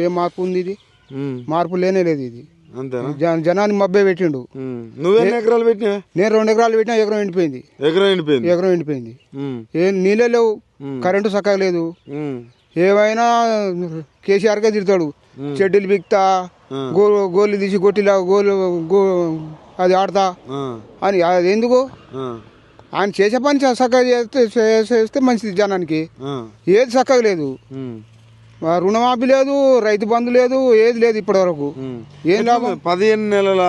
ఏ మార్పు ఉంది? ఇది మార్పు లేనే లేదు. ఇది అంతేనా? జనాన్ని మబ్బే పెట్టిండు. నువ్వెన్ని ఎకరాలు పెట్టినా? నేను 2 ఎకరాలు పెట్టినా, ఎకరం ఎండిపోయింది. ఎకరం ఎండిపోయింది. ఏం నీళ్ళే లేవు, కరెంటు చక్కగా లేదు. ఏమైనా కేసీఆర్కే తిడతాడు, చెడ్డీలు బిక్తా, గోళ్ళు తీసి కొట్టిలా అది ఆడతా అని. అది ఎందుకు? ఆయన చేసే పని చక్కగా చేస్తే మంచిది జనానికి. ఏది చక్కగా లేదు. రుణమాఫీ లేదు, రైతు బంధు లేదు, ఏది లేదు ఇప్పటి వరకు. ఏం లాభం? 15 నెలల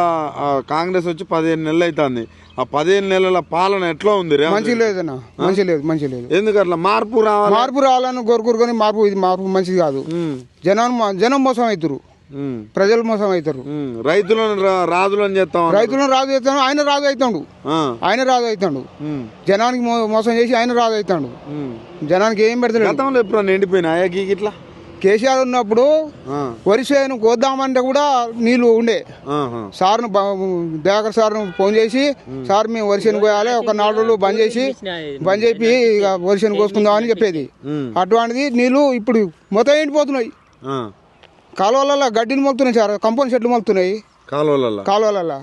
కాంగ్రెస్ వచ్చి 15 నెలలు అవుతుంది. ఆ 15 నెలల పాలన ఎట్లా ఉంది? మంచి లేదన్నా, మంచి లేదు. ఎందుకు అట్లా? మార్పు రావాలని కోరుకోరుకొని ఇది మార్పు మంచిది కాదు. జనం మోసం అవుతారు, ప్రజలు మోసం అవుతారు. రైతులను రాజులను చేస్తాం, ఆయన రాజు అవుతాడు. జనానికి మోసం చేసి ఆయన రాజు అవుతాడు. జనానికి ఏం పెడతాడు? ఎప్పుడు ఎండిపోయినా ఇట్లా కేసీఆర్ ఉన్నప్పుడు వరి చేను కోద్దామంటే కూడా నీళ్లు ఉండే. సార్ను దయాకర్ సార్ను ఫోన్ చేసి, సార్ మేము వరి చేను కోయాలి, ఒక 4 రోజులు బంద్ చేసి ఇక వరి చేను కోసుకుందామని చెప్పేది. అటువంటిది నీళ్లు ఇప్పుడు మొత్తం ఎండిపోతున్నాయి. కాలువలలో గడ్డిని మొలుతున్నాయి సార్, కంపౌండ్ చెట్లు మొలుతున్నాయి కాలువలలో.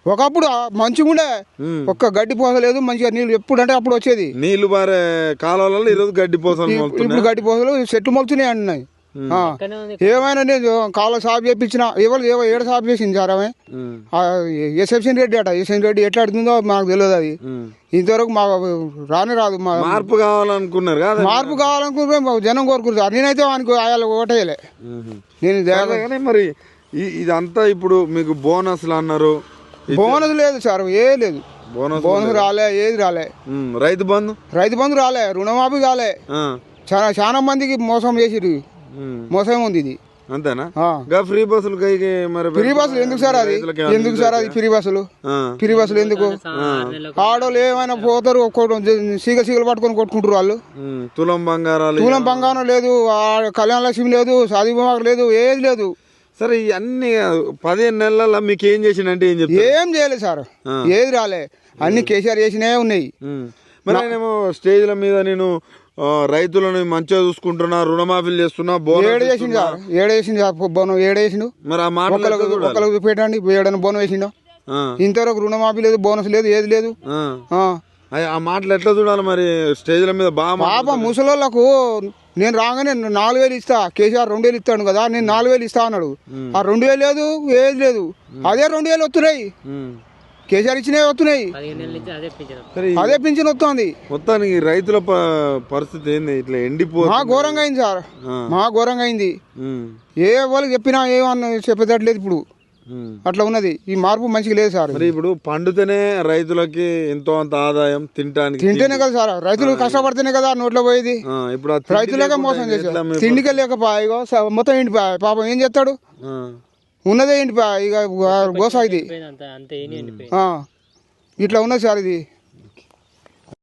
ఒకప్పుడు మంచిగా ఉండే, ఒక్క గడ్డి పోసలేదు, మంచిగా నీళ్ళు ఎప్పుడంటే అప్పుడు వచ్చేది. నీళ్లు బారే కాలువలలో ఈరోజు గడ్డి పోసలు, ఇప్పుడు గడ్డి పోసలు చెట్లు మొలుతున్నాయి అంటున్నాయి. ఏమైనా నేను కాలువ సాఫ్ చేయించిన, ఏడ సాఫ్ చేసింది సార్ ఆమె? ఎస్ఎఫ్సిన్ రెడ్డి ఎట్లా అడుగుతుందో మాకు తెలియదు. అది ఇంతవరకు రాదు. మార్పు కావాలనుకున్నారు కదా? మార్పు కావాలనుకుంటే జనం కోరుకుంటారు. నేనైతే వానికి ఆయన ఓటేయలే. నేను మరి ఇదంతా ఇప్పుడు మీకు బోనస్లు అన్నారు. బోనస్ లేదు సార్, ఏ లేదు. బోనస్ రాలే, ఏది రాలే. రైతు బంధు రాలే, రుణమాఫీ కాలే. చాలా మందికి మోసం చేసిరు. మోసం ఉంది ఇది. అంతేనా? ఫ్రీ బస్సులు ఫ్రీ బస్సులు ఎందుకు సార్? అది ఫ్రీ బస్సులు ఎందుకు? ఆడోళ్ళు ఏమైనా పోతారు, సీగలు పట్టుకొని కొట్టుకుంటారు వాళ్ళు. తులం బంగారం లేదు, కళ్యాణ లక్ష్మి లేదు, సాధిమాకు లేదు, ఏది లేదు. సరే, ఇవన్నీ 15 నెలల మీకు ఏం చేసిందంటే ఏం చెప్తారు? ఏం చేయలేదు సార్, ఏది రాలే. అన్ని కేసీఆర్ చేసినవే ఉన్నాయి. మరి ఆయనేమో స్టేజ్ల మీద నేను రైతులను మంచిగా చూసుకుంటున్నా, రుణమాఫీలు చేస్తున్నా, ఏడేసిండు బోనం ఏడేసిండు. మరి ఆ మాటలు చూపెట్టండి, ఏడని బోనం వేసిండు. ఇంతవరకు రుణమాఫీ లేదు, బోనస్ లేదు, ఏది లేదు. ఆ మాటలు ఎట్లా చూడాలి మరి? స్టేజ్ల మీద బాబా ముసలోళ్ళకు నేను రాగానే 4,000 ఇస్తా, కేసీఆర్ 2,000 ఇస్తాడు కదా, నేను 4,000 ఇస్తా అన్నాడు. ఆ 2,000 లేదు, ఏది లేదు. అదే 2,000 వస్తున్నాయి, కేసీఆర్ ఇచ్చినవి వస్తున్నాయి. అదే పింఛన్ వస్తుంది. మొత్తానికి రైతుల పరిస్థితి ఏంది? ఇట్లా ఘోరంగా అయింది సార్, ఘోరంగా అయింది. ఏ వాళ్ళకి చెప్పినా ఏమన్నా చెప్పేటట్లేదు ఇప్పుడు. అట్లా ఉన్నది. ఈ మార్పు మంచిగా లేదు సార్. మరి ఇప్పుడు పండుతేనే రైతులకి ఎంతో అంత ఆదాయం, తింటేనే కదా సార్. రైతులు కష్టపడితేనే కదా నోట్లో పోయేది. ఇప్పుడు రైతులేక మోసం చేశారు. తిండికే లేకపోయా, మొత్తం ఎండిపోయా. పాపం ఏం చేస్తాడు? ఉన్నదే ఎండిపోయా. ఇక గోసా ఇది ఇట్లా ఉన్నది సార్. ఇది